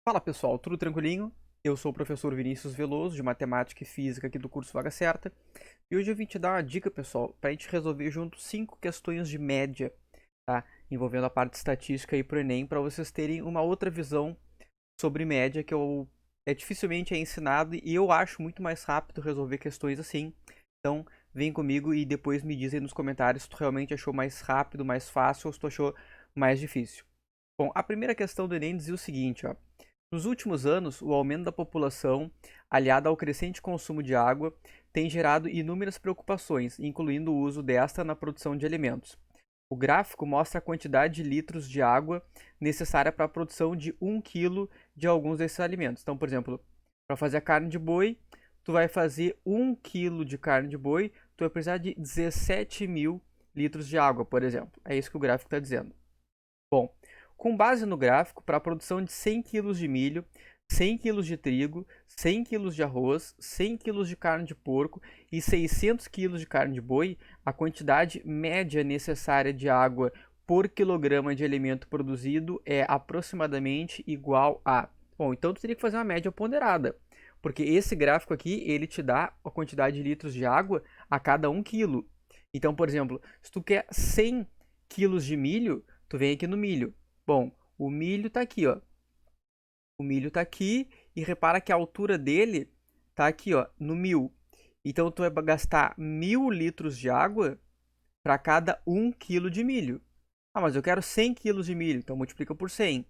Fala pessoal, tudo tranquilinho? Eu sou o professor Vinícius Veloso, de Matemática e Física aqui do curso Vaga Certa. E hoje eu vim te dar uma dica, pessoal, para a gente resolver junto 5 questões de média, tá? Envolvendo a parte estatística aí pro Enem, para vocês terem uma outra visão sobre média dificilmente é ensinado e eu acho muito mais rápido resolver questões assim. Então, vem comigo e depois me diz aí nos comentários se tu realmente achou mais rápido, mais fácil ou se tu achou mais difícil. Bom, a primeira questão do Enem dizia o seguinte, ó. Nos últimos anos, o aumento da população, aliado ao crescente consumo de água, tem gerado inúmeras preocupações, incluindo o uso desta na produção de alimentos. O gráfico mostra a quantidade de litros de água necessária para a produção de 1 quilo de alguns desses alimentos. Então, por exemplo, para fazer a carne de boi, tu vai fazer 1 quilo de carne de boi, tu vai precisar de 17 mil litros de água, por exemplo. É isso que o gráfico está dizendo. Bom, com base no gráfico, para a produção de 100 quilos de milho, 100 quilos de trigo, 100 quilos de arroz, 100 quilos de carne de porco e 600 quilos de carne de boi, a quantidade média necessária de água por quilograma de alimento produzido é aproximadamente igual a... Bom, então tu teria que fazer uma média ponderada, porque esse gráfico aqui, ele te dá a quantidade de litros de água a cada 1 quilo. Então, por exemplo, se tu quer 100 quilos de milho, tu vem aqui no milho. Bom, o milho tá aqui, ó. O milho tá aqui e repara que a altura dele tá aqui, ó, no 1000. Então tu vai gastar 1000 litros de água para cada 1 quilo de milho. Ah, mas eu quero 100 quilos de milho, então multiplica por 100.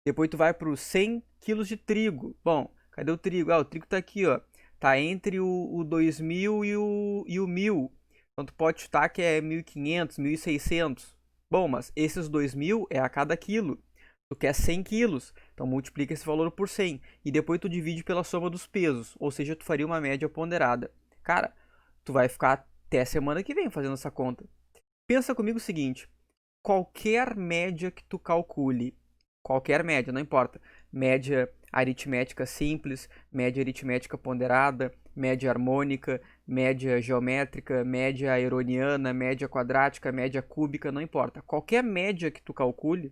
Depois tu vai para os 100 quilos de trigo. Bom, cadê o trigo? Ah, o trigo tá aqui, ó. Tá entre o 2000 e o 1000. Então tu pode chutar que é 1500, 1600. Bom, mas esses 2000 é a cada quilo. Tu quer 100 quilos, então multiplica esse valor por 100. E depois tu divide pela soma dos pesos, ou seja, tu faria uma média ponderada. Cara, tu vai ficar até semana que vem fazendo essa conta. Pensa comigo o seguinte, qualquer média que tu calcule, qualquer média, não importa, média aritmética simples, média aritmética ponderada, média harmônica, média geométrica, média aeroniana, média quadrática, média cúbica, não importa. Qualquer média que tu calcule,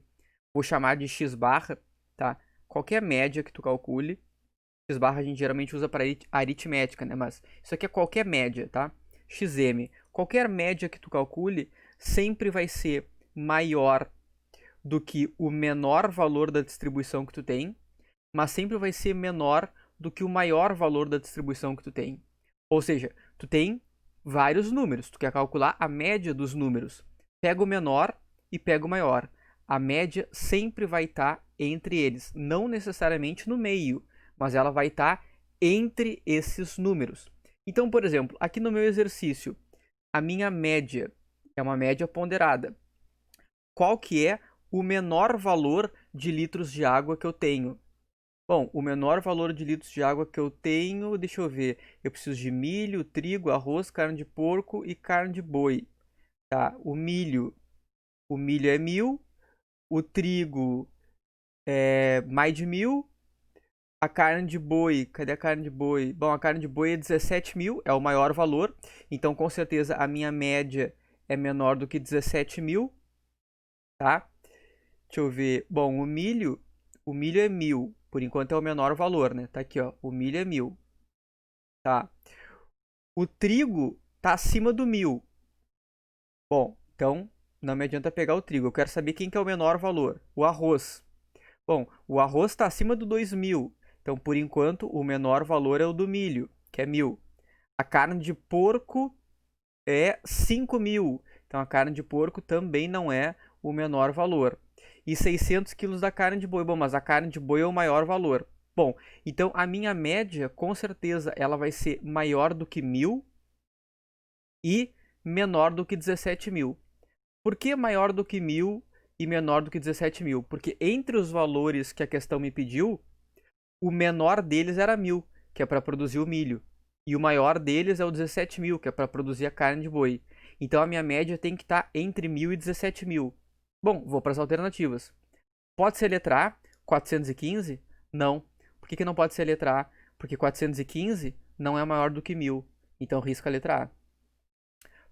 vou chamar de x barra, tá? Qualquer média que tu calcule, x barra a gente geralmente usa para aritmética, né? Mas isso aqui é qualquer média, tá? Xm, qualquer média que tu calcule sempre vai ser maior do que o menor valor da distribuição que tu tem, mas sempre vai ser menor do que o maior valor da distribuição que tu tem. Ou seja, tu tem vários números, tu quer calcular a média dos números. Pega o menor e pega o maior. A média sempre vai estar entre eles, não necessariamente no meio, mas ela vai estar entre esses números. Então, por exemplo, aqui no meu exercício, a minha média é uma média ponderada. Qual que é o menor valor de litros de água que eu tenho? Bom, o menor valor de litros de água que eu tenho, deixa eu ver. Eu preciso de milho, trigo, arroz, carne de porco e carne de boi. Tá, o milho é 1000, o trigo é mais de 1000, a carne de boi, cadê a carne de boi? Bom, a carne de boi é 17 mil, é o maior valor, então com certeza a minha média é menor do que 17 mil, tá? Deixa eu ver. Bom, o milho é 1000. Por enquanto é o menor valor, né? Tá aqui, ó. O milho é 1000. Tá. O trigo tá acima do 1000. Bom, então não me adianta pegar o trigo. Eu quero saber quem que é o menor valor. O arroz. Bom, o arroz está acima do 2000. Então, por enquanto, o menor valor é o do milho, que é 1000. A carne de porco é 5.000. Então, a carne de porco também não é o menor valor. E 600 quilos da carne de boi. Bom, mas a carne de boi é o maior valor. Bom, então a minha média, com certeza, ela vai ser maior do que 1000 e menor do que 17 mil. Por que maior do que 1000 e menor do que 17 mil? Porque entre os valores que a questão me pediu, o menor deles era 1000, que é para produzir o milho. E o maior deles é o 17 mil, que é para produzir a carne de boi. Então a minha média tem que estar entre 1000 e 17 mil. Bom, vou para as alternativas. Pode ser letra A, 415? Não. Por que não pode ser letra A? Porque 415 não é maior do que 1000. Então risca a letra A.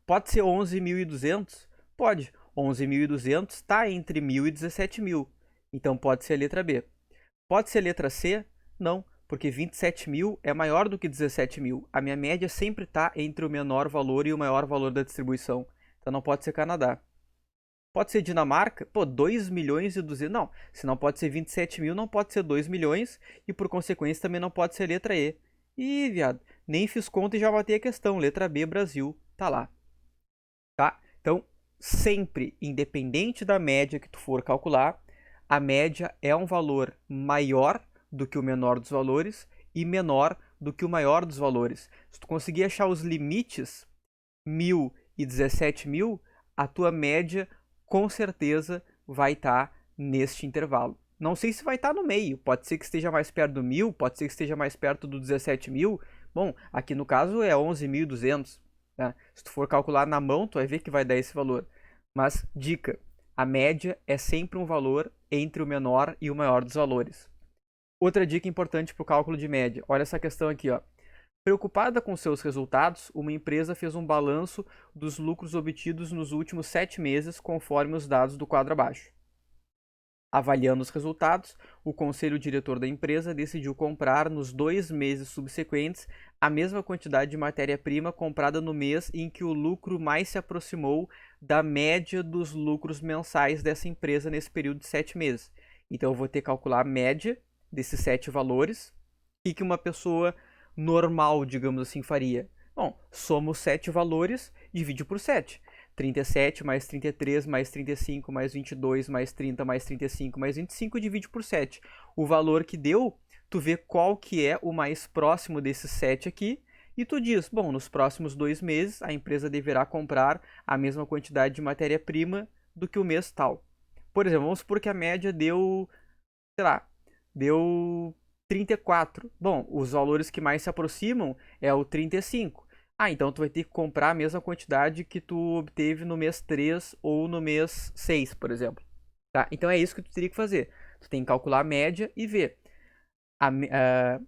Pode ser 11.200? Pode. 11.200 está entre 1000 e 17 mil. Então pode ser a letra B. Pode ser letra C? Não, porque 27 mil é maior do que 17 mil. A minha média sempre está entre o menor valor e o maior valor da distribuição. Então não pode ser Canadá. Pode ser Dinamarca? Pô, 2 milhões e 200. Não, se não pode ser 27 mil, não pode ser 2 milhões e por consequência também não pode ser letra E. Ih, viado, nem fiz conta e já batei a questão. Letra B, Brasil, tá lá. Tá? Então, sempre, independente da média que tu for calcular, a média é um valor maior do que o menor dos valores e menor do que o maior dos valores. Se tu conseguir achar os limites, 1.000 e 17 mil, a tua média com certeza vai estar neste intervalo. Não sei se vai estar no meio, pode ser que esteja mais perto do 1.000, pode ser que esteja mais perto do 17 mil. Bom, aqui no caso é 11.200. Né? Se tu for calcular na mão, tu vai ver que vai dar esse valor. Mas, dica, a média é sempre um valor entre o menor e o maior dos valores. Outra dica importante para o cálculo de média, olha essa questão aqui, ó. Preocupada com seus resultados, uma empresa fez um balanço dos lucros obtidos nos últimos 7 meses, conforme os dados do quadro abaixo. Avaliando os resultados, o conselho diretor da empresa decidiu comprar nos 2 meses subsequentes a mesma quantidade de matéria-prima comprada no mês em que o lucro mais se aproximou da média dos lucros mensais dessa empresa nesse período de 7 meses. Então eu vou ter que calcular a média desses 7 valores. O que uma pessoa normal, digamos assim, faria? Bom, soma os 7 valores, divide por 7. 37 mais 33 mais 35 mais 22 mais 30 mais 35 mais 25 divide por 7. O valor que deu, tu vê qual que é o mais próximo desses 7 aqui e tu diz, bom, nos próximos 2 meses a empresa deverá comprar a mesma quantidade de matéria-prima do que o mês tal. Por exemplo, vamos supor que a média deu, sei lá, deu 34. Bom, os valores que mais se aproximam é o 35. Então tu vai ter que comprar a mesma quantidade que tu obteve no mês 3 ou no mês 6, por exemplo. Tá? Então é isso que tu teria que fazer. Tu tem que calcular a média e ver.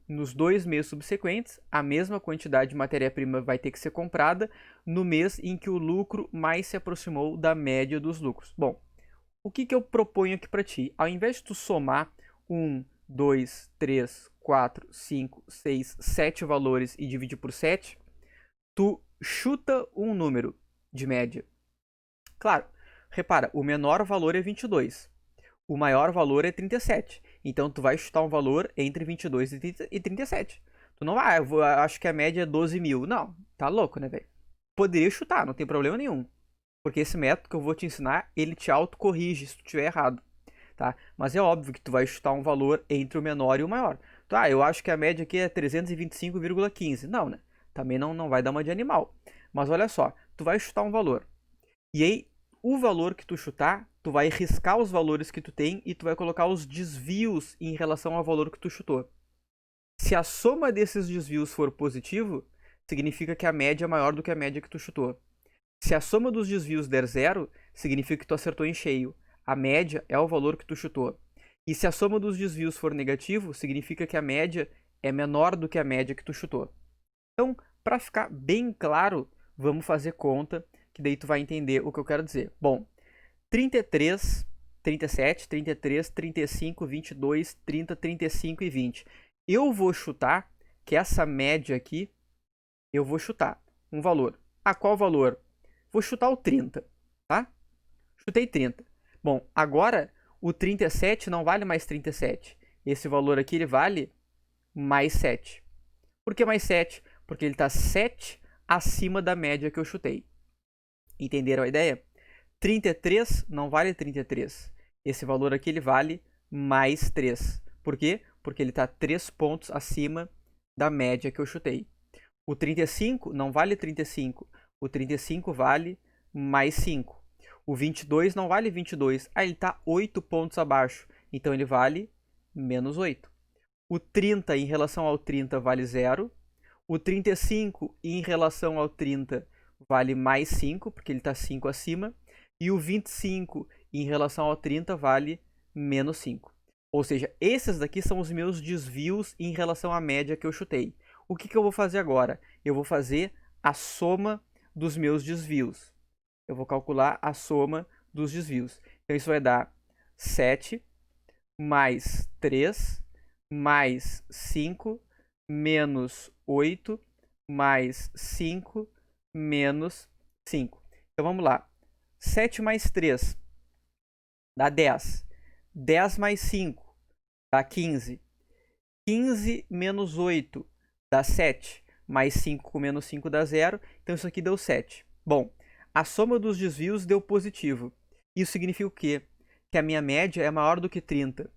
Nos 2 meses subsequentes, a mesma quantidade de matéria-prima vai ter que ser comprada no mês em que o lucro mais se aproximou da média dos lucros. Bom, o que eu proponho aqui para ti? Ao invés de tu somar 1, 2, 3, 4, 5, 6, 7 valores e dividir por 7, tu chuta um número de média. Claro, repara, o menor valor é 22. O maior valor é 37. Então tu vai chutar um valor entre 22 e 37. Tu não vai, acho que a média é 12 mil. Não, tá louco, né, velho? Poderia chutar, não tem problema nenhum. Porque esse método que eu vou te ensinar, ele te autocorrige se tu tiver errado. Tá? Mas é óbvio que tu vai chutar um valor entre o menor e o maior. Tá, eu acho que a média aqui é 325,15. Não, né? Também não vai dar uma de animal. Mas olha só, tu vai chutar um valor. E aí, o valor que tu chutar, tu vai riscar os valores que tu tem e tu vai colocar os desvios em relação ao valor que tu chutou. Se a soma desses desvios for positivo, significa que a média é maior do que a média que tu chutou. Se a soma dos desvios der zero, significa que tu acertou em cheio. A média é o valor que tu chutou. E se a soma dos desvios for negativo, significa que a média é menor do que a média que tu chutou. Então, para ficar bem claro, vamos fazer conta, que daí tu vai entender o que eu quero dizer. Bom, 33, 37, 33, 35, 22, 30, 35 e 20. Eu vou chutar que essa média aqui, eu vou chutar um valor. Qual valor? Vou chutar o 30, tá? Chutei 30. Bom, agora o 37 não vale mais 37. Esse valor aqui ele vale mais 7. Por que mais 7? Porque ele está 7 acima da média que eu chutei. Entenderam a ideia? 33 não vale 33. Esse valor aqui ele vale mais 3. Por quê? Porque ele está 3 pontos acima da média que eu chutei. O 35 não vale 35. O 35 vale mais 5. O 22 não vale 22. Ele está 8 pontos abaixo. Então ele vale menos 8. O 30 em relação ao 30 vale 0. O 35 em relação ao 30 vale mais 5, porque ele está 5 acima. E o 25 em relação ao 30 vale menos 5. Ou seja, esses daqui são os meus desvios em relação à média que eu chutei. O que eu vou fazer agora? Eu vou fazer a soma dos meus desvios. Eu vou calcular a soma dos desvios. Então isso vai dar 7 mais 3 mais 5, menos 8, mais 5, menos 5. Então vamos lá. 7 mais 3 dá 10. 10 mais 5 dá 15. 15 menos 8 dá 7. Mais 5 com menos 5 dá 0. Então isso aqui deu 7. Bom, a soma dos desvios deu positivo. Isso significa o quê? Que a minha média é maior do que 30.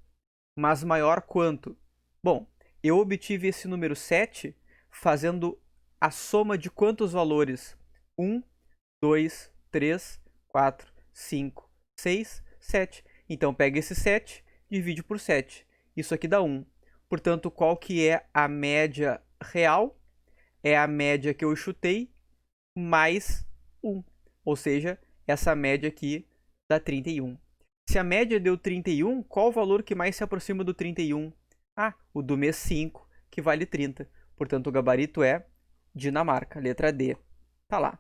Mas maior quanto? Bom, eu obtive esse número 7 fazendo a soma de quantos valores? 1, 2, 3, 4, 5, 6, 7. Então, pega esse 7, divide por 7. Isso aqui dá 1. Portanto, qual que é a média real? É a média que eu chutei mais 1. Ou seja, essa média aqui dá 31. Se a média deu 31, qual o valor que mais se aproxima do 31? Ah, o do mês 5, que vale 30. Portanto, o gabarito é Dinamarca, letra D. Tá lá.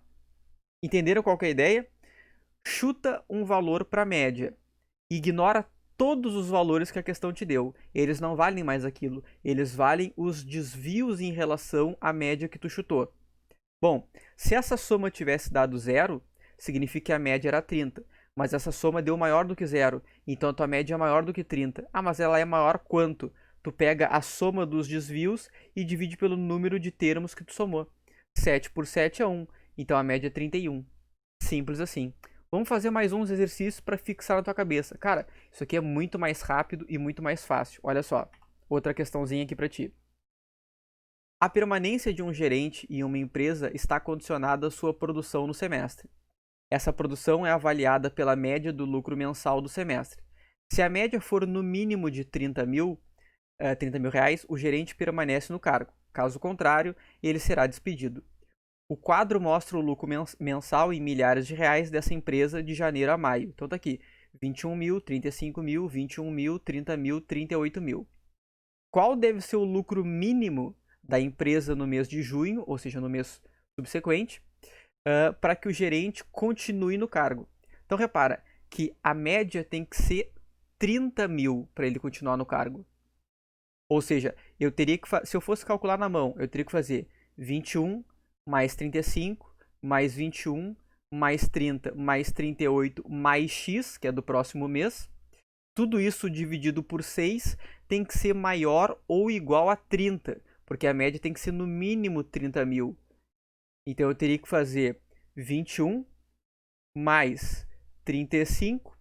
Entenderam qual que é a ideia? Chuta um valor para a média. Ignora todos os valores que a questão te deu. Eles não valem mais aquilo. Eles valem os desvios em relação à média que tu chutou. Bom, se essa soma tivesse dado 0, significa que a média era 30. Mas essa soma deu maior do que 0. Então a tua média é maior do que 30. Ah, mas ela é maior quanto? Tu pega a soma dos desvios e divide pelo número de termos que tu somou. 7 por 7 é 1. Então a média é 31. Simples assim. Vamos fazer mais uns exercícios para fixar na tua cabeça. Cara, isso aqui é muito mais rápido e muito mais fácil. Olha só, outra questãozinha aqui para ti. A permanência de um gerente em uma empresa está condicionada à sua produção no semestre. Essa produção é avaliada pela média do lucro mensal do semestre. Se a média for no mínimo de 30 mil reais, o gerente permanece no cargo. Caso contrário, ele será despedido. O quadro mostra o lucro mensal em milhares de reais dessa empresa de janeiro a maio. Então tá aqui, 21 mil, 35 mil, 21 mil, 30 mil, 38 mil. Qual deve ser o lucro mínimo da empresa no mês de junho, ou seja, no mês subsequente, para que o gerente continue no cargo? Então repara que a média tem que ser 30 mil para ele continuar no cargo. Ou seja, eu teria que se eu fosse calcular na mão, eu teria que fazer 21 mais 35, mais 21, mais 30, mais 38, mais x, que é do próximo mês. Tudo isso dividido por 6 tem que ser maior ou igual a 30, porque a média tem que ser no mínimo 30 mil. Então eu teria que fazer 21 mais 35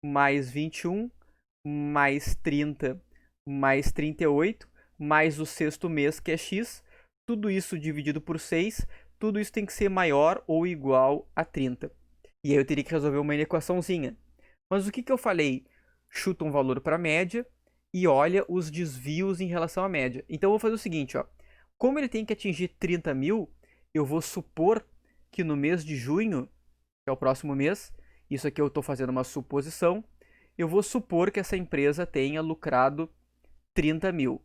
mais 21 mais 30 mais 38 mais o sexto mês, que é x. Tudo isso dividido por 6, tudo isso tem que ser maior ou igual a 30. E aí eu teria que resolver uma equaçãozinha. Mas o que eu falei? Chuta um valor para a média e olha os desvios em relação à média. Então eu vou fazer o seguinte, ó. Como ele tem que atingir 30 mil, eu vou supor que no mês de junho, que é o próximo mês, isso aqui eu estou fazendo uma suposição, eu vou supor que essa empresa tenha lucrado 30 mil.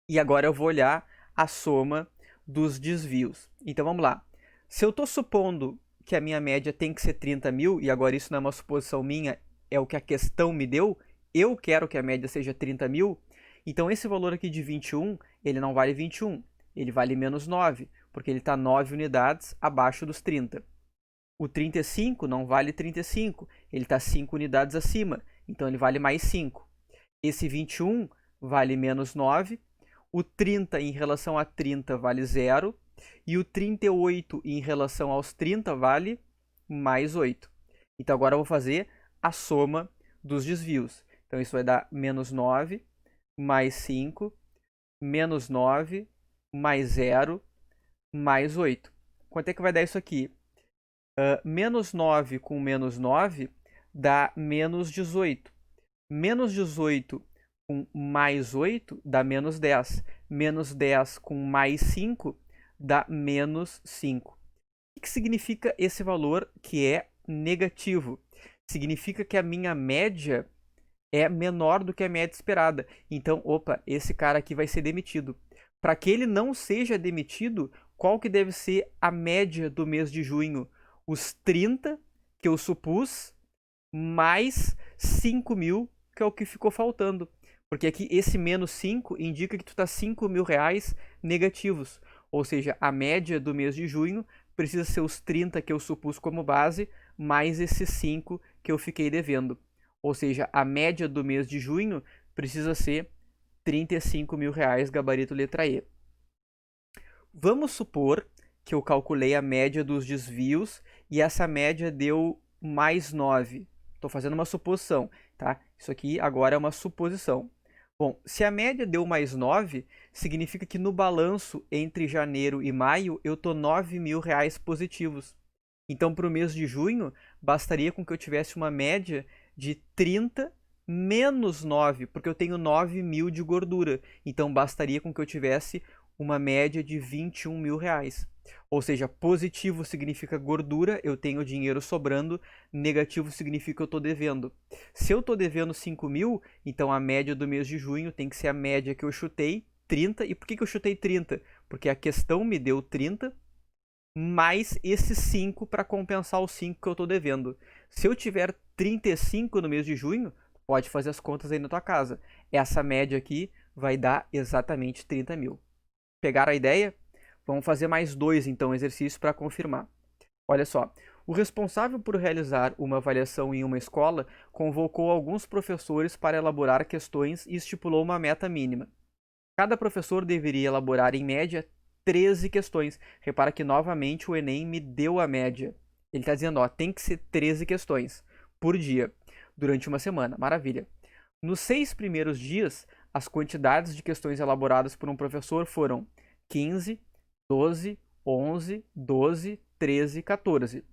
E agora eu vou olhar a soma dos desvios. Então vamos lá. Se eu estou supondo que a minha média tem que ser 30 mil, e agora isso não é uma suposição minha, é o que a questão me deu, eu quero que a média seja 30 mil, então esse valor aqui de 21, ele não vale 21, ele vale menos 9, porque ele está 9 unidades abaixo dos 30. O 35 não vale 35, ele está 5 unidades acima, então ele vale mais 5. Esse 21 vale menos 9, o 30 em relação a 30 vale 0, e o 38 em relação aos 30 vale mais 8. Então agora eu vou fazer a soma dos desvios. Então isso vai dar menos 9, mais 5, menos 9, mais 0, mais 8. Quanto é que vai dar isso aqui? Menos 9 com menos 9 dá menos 18. Menos 18 com mais 8 dá menos 10. Menos 10 com mais 5 dá menos 5. O que significa esse valor que é negativo? Significa que a minha média é menor do que a média esperada. Então, opa, esse cara aqui vai ser demitido. Para que ele não seja demitido, qual que deve ser a média do mês de junho? Os 30 que eu supus, mais 5 mil, que é o que ficou faltando. Porque aqui esse menos 5 indica que tu tá R$ 5.000 negativos. Ou seja, a média do mês de junho precisa ser os 30 que eu supus como base, mais esses 5 que eu fiquei devendo. Ou seja, a média do mês de junho precisa ser R$ 35.000, gabarito letra E. Vamos supor que eu calculei a média dos desvios e essa média deu mais 9. Estou fazendo uma suposição, tá? Isso aqui agora é uma suposição. Bom, se a média deu mais 9, significa que no balanço entre janeiro e maio eu estou R$ 9.000 positivos. Então, para o mês de junho, bastaria com que eu tivesse uma média de 30 menos 9, porque eu tenho 9.000 de gordura. Então, bastaria com que eu tivesse uma média de R$ 21.000. Ou seja, positivo significa gordura, eu tenho dinheiro sobrando, negativo significa que eu estou devendo. Se eu estou devendo 5.000, então a média do mês de junho tem que ser a média que eu chutei, 30. E por que eu chutei 30? Porque a questão me deu 30, mais esses 5 para compensar os 5 que eu estou devendo. Se eu tiver 35 no mês de junho, pode fazer as contas aí na tua casa. Essa média aqui vai dar exatamente 30.000. Pegaram a ideia? Vamos fazer mais 2, então, exercícios para confirmar. Olha só, o responsável por realizar uma avaliação em uma escola convocou alguns professores para elaborar questões e estipulou uma meta mínima. Cada professor deveria elaborar, em média, 13 questões. Repara que, novamente, o Enem me deu a média. Ele está dizendo, ó, tem que ser 13 questões por dia, durante uma semana. Maravilha. Nos 6 primeiros dias, as quantidades de questões elaboradas por um professor foram 15, 12, 11, 12, 13 e 14.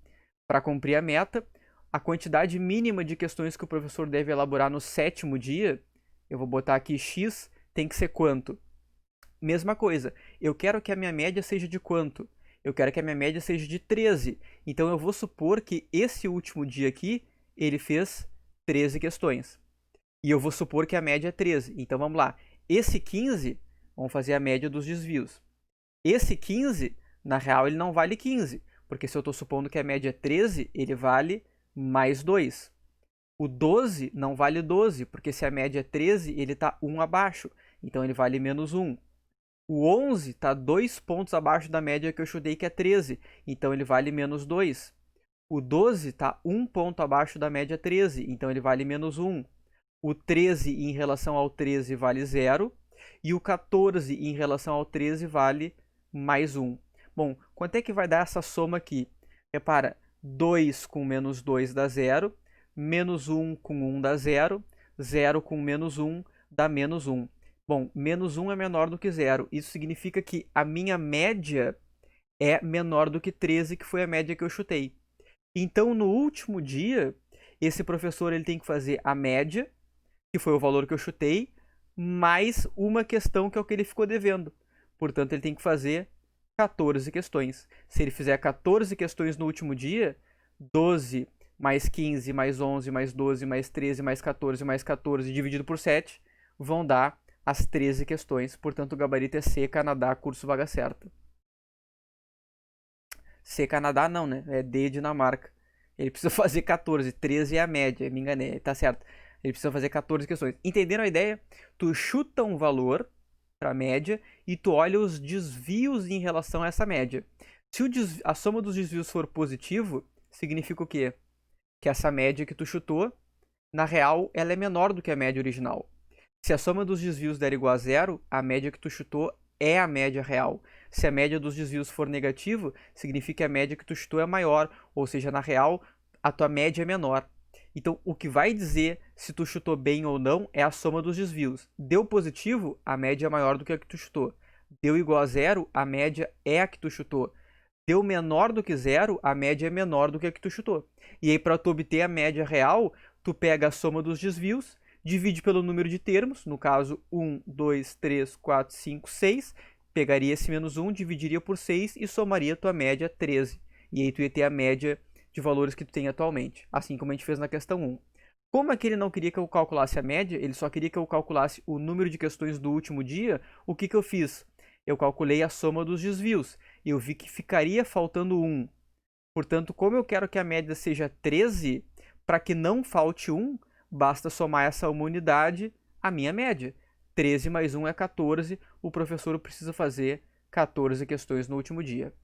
Para cumprir a meta, a quantidade mínima de questões que o professor deve elaborar no 7º dia, eu vou botar aqui X, tem que ser quanto? Mesma coisa, eu quero que a minha média seja de quanto? Eu quero que a minha média seja de 13. Então eu vou supor que esse último dia aqui, ele fez 13 questões. E eu vou supor que a média é 13. Então vamos lá. Esse 15, vamos fazer a média dos desvios. Esse 15, na real, ele não vale 15. Porque se eu estou supondo que a média é 13, ele vale mais 2. O 12 não vale 12, porque se a média é 13, ele está 1 abaixo. Então ele vale menos 1. O 11 está 2 pontos abaixo da média que eu chutei, que é 13. Então ele vale menos 2. O 12 está 1 ponto abaixo da média 13. Então ele vale menos 1. O 13 em relação ao 13 vale 0. E o 14 em relação ao 13 vale mais 1. Bom, quanto é que vai dar essa soma aqui? Repara, 2 com menos 2 dá 0. Menos 1 com 1 dá 0. 0 com menos 1 dá menos 1. Bom, menos 1 é menor do que 0. Isso significa que a minha média é menor do que 13, que foi a média que eu chutei. Então, no último dia, esse professor ele tem que fazer a média, que foi o valor que eu chutei, mais uma questão que é o que ele ficou devendo. Portanto, ele tem que fazer 14 questões. Se ele fizer 14 questões no último dia, 12 mais 15 mais 11 mais 12 mais 13 mais 14 dividido por 7 vão dar as 13 questões. Portanto, o gabarito é C, Canadá, curso vaga certa. C, Canadá não, né? É D, Dinamarca. Ele precisa fazer 14. 13 é a média, me enganei, tá certo. Ele precisa fazer 14 questões. Entenderam a ideia? Tu chuta um valor para a média e tu olha os desvios em relação a essa média. Se a soma dos desvios for positivo, significa o quê? Que essa média que tu chutou, na real, ela é menor do que a média original. Se a soma dos desvios der igual a 0, a média que tu chutou é a média real. Se a média dos desvios for negativo, significa que a média que tu chutou é maior, ou seja, na real, a tua média é menor. Então, o que vai dizer se tu chutou bem ou não é a soma dos desvios. Deu positivo, a média é maior do que a que tu chutou. Deu igual a 0, a média é a que tu chutou. Deu menor do que 0, a média é menor do que a que tu chutou. E aí, para tu obter a média real, tu pega a soma dos desvios, divide pelo número de termos, no caso 1, 2, 3, 4, 5, 6, pegaria esse menos 1, dividiria por 6 e somaria a tua média 13. E aí tu ia ter a média de valores que tu tem atualmente, assim como a gente fez na questão 1. Como é que ele não queria que eu calculasse a média, ele só queria que eu calculasse o número de questões do último dia, o que eu fiz? Eu calculei a soma dos desvios e eu vi que ficaria faltando 1. Portanto, como eu quero que a média seja 13, para que não falte 1, basta somar essa uma unidade a minha média. 13 mais 1 é 14, o professor precisa fazer 14 questões no último dia.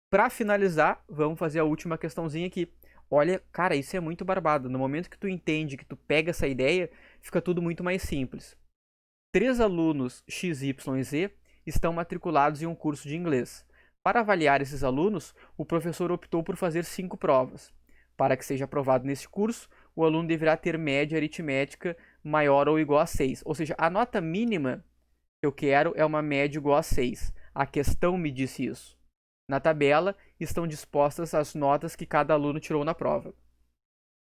Para finalizar, vamos fazer a última questãozinha aqui. Olha, cara, isso é muito barbado. No momento que tu entende, que tu pega essa ideia, fica tudo muito mais simples. 3 alunos X, Y e Z estão matriculados em um curso de inglês. Para avaliar esses alunos, o professor optou por fazer 5 provas. Para que seja aprovado nesse curso, o aluno deverá ter média aritmética maior ou igual a 6. Ou seja, a nota mínima que eu quero é uma média igual a 6. A questão me disse isso. Na tabela estão dispostas as notas que cada aluno tirou na prova.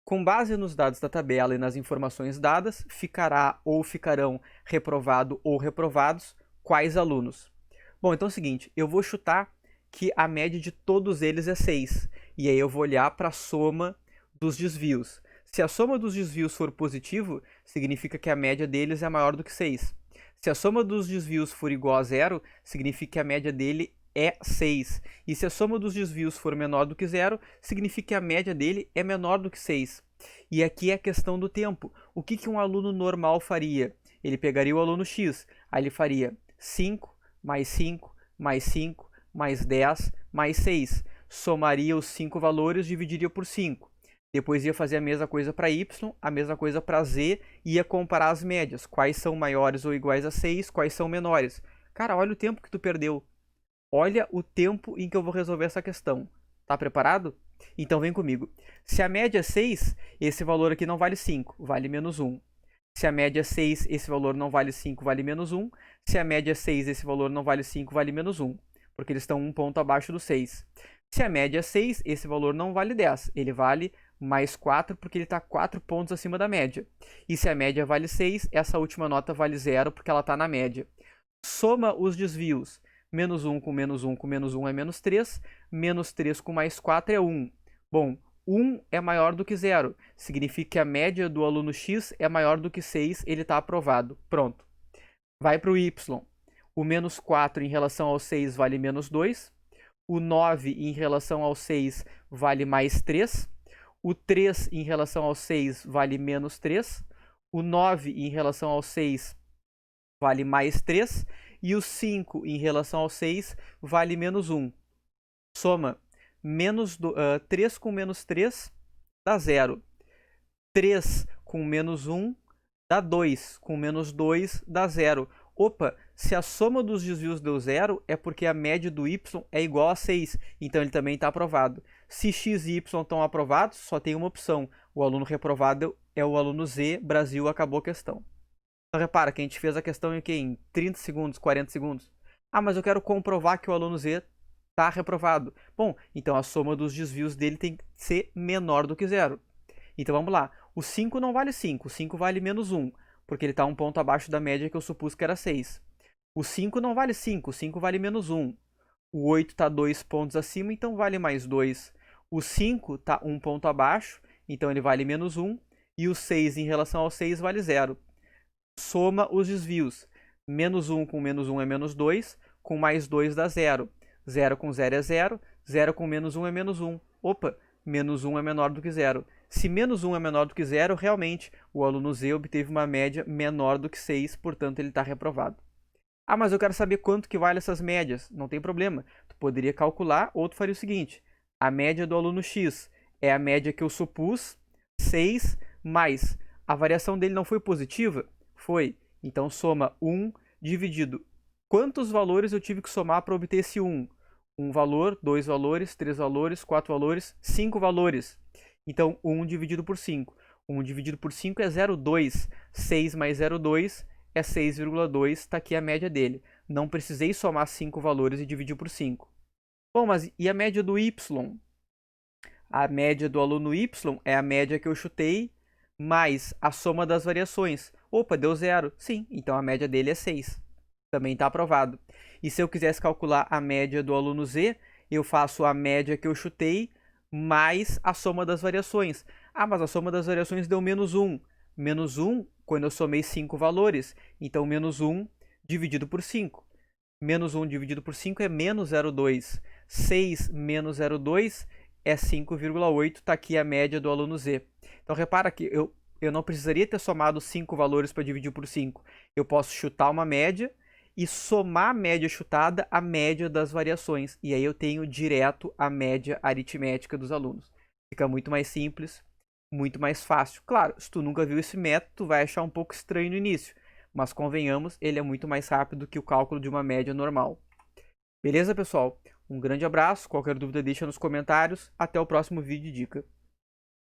Com base nos dados da tabela e nas informações dadas, ficará ou ficarão reprovado ou reprovados quais alunos? Bom, então é o seguinte, eu vou chutar que a média de todos eles é 6. E aí eu vou olhar para a soma dos desvios. Se a soma dos desvios for positivo, significa que a média deles é maior do que 6. Se a soma dos desvios for igual a 0, significa que a média dele é 6. E se a soma dos desvios for menor do que 0, significa que a média dele é menor do que 6. E aqui é a questão do tempo. O que um aluno normal faria? Ele pegaria o aluno X, aí ele faria 5, mais 5, mais 5, mais 10, mais 6. Somaria os 5 valores, dividiria por 5. Depois ia fazer a mesma coisa para Y, a mesma coisa para Z, e ia comparar as médias. Quais são maiores ou iguais a 6, quais são menores. Cara, olha o tempo que tu perdeu. Olha o tempo em que eu vou resolver essa questão. Tá preparado? Então vem comigo. Se a média é 6, esse valor aqui não vale 5, vale menos 1. Se a média é 6, esse valor não vale 5, vale menos 1. Se a média é 6, esse valor não vale 5, vale menos 1. Porque eles estão um ponto abaixo do 6. Se a média é 6, esse valor não vale 10. Ele vale mais 4 porque ele está 4 pontos acima da média. E se a média vale 6, essa última nota vale 0 porque ela está na média. Soma os desvios. Menos 1 com menos 1 com menos 1 é menos 3. Menos 3 com mais 4 é 1. Bom, 1 é maior do que 0. Significa que a média do aluno X é maior do que 6. Ele está aprovado. Pronto. Vai para o Y. O menos 4 em relação ao 6 vale menos 2. O 9 em relação ao 6 vale mais 3. O 3 em relação ao 6 vale menos 3. O 9 em relação ao 6 vale mais 3. E o 5 em relação ao 6 vale menos 1. Soma. 3 com menos 3 dá 0. 3 com menos 1 dá 2. Com menos 2 dá 0. Opa, se a soma dos desvios deu 0, é porque a média do y é igual a 6. Então ele também está aprovado. Se x e y estão aprovados, só tem uma opção. O aluno reprovado é o aluno Z. Brasil, acabou a questão. Então repara que a gente fez a questão em 30 segundos, 40 segundos. Ah, mas eu quero comprovar que o aluno Z está reprovado. Bom, então a soma dos desvios dele tem que ser menor do que 0. Então vamos lá. O 5 não vale 5, o 5 vale menos 1, porque ele está um ponto abaixo da média que eu supus que era 6. O 5 não vale 5, o 5 vale menos 1. O 8 está 2 pontos acima, então vale mais 2. O 5 está um ponto abaixo, então ele vale menos 1. E o 6 em relação ao 6 vale 0. Soma os desvios. Menos 1 com menos 1 é menos 2, com mais 2 dá 0. 0 com 0 é 0, 0 com menos 1 é menos 1. Opa, menos 1 é menor do que 0. Se menos 1 é menor do que 0, realmente o aluno Z obteve uma média menor do que 6, portanto ele está reprovado. Ah, mas eu quero saber quanto que vale essas médias. Não tem problema. Tu poderia calcular, ou tu faria o seguinte. A média do aluno X é a média que eu supus, 6, mais a variação dele não foi positiva? Foi. Então soma 1 dividido. Quantos valores eu tive que somar para obter esse 1? Um valor, 2 valores, 3 valores, 4 valores, 5 valores. Então 1 dividido por 5. 1 dividido por 5 é 0,2. 6 mais 0,2 é 6,2. Está aqui a média dele. Não precisei somar 5 valores e dividir por 5. Bom, mas e a média do Y? A média do aluno Y é a média que eu chutei mais a soma das variações. Opa, deu 0. Sim, então a média dele é 6. Também está aprovado. E se eu quisesse calcular a média do aluno Z, eu faço a média que eu chutei mais a soma das variações. Ah, mas a soma das variações deu menos 1. Menos 1 quando eu somei 5 valores. Então, menos 1 dividido por 5. Menos 1 dividido por 5 é menos 0,2. 6 menos 0,2 é 5,8. Está aqui a média do aluno Z. Então, repara que eu não precisaria ter somado 5 valores para dividir por 5. Eu posso chutar uma média e somar a média chutada à média das variações. E aí eu tenho direto a média aritmética dos alunos. Fica muito mais simples, muito mais fácil. Claro, se tu nunca viu esse método, tu vai achar um pouco estranho no início. Mas convenhamos, ele é muito mais rápido que o cálculo de uma média normal. Beleza, pessoal? Um grande abraço. Qualquer dúvida deixa nos comentários. Até o próximo vídeo de dica.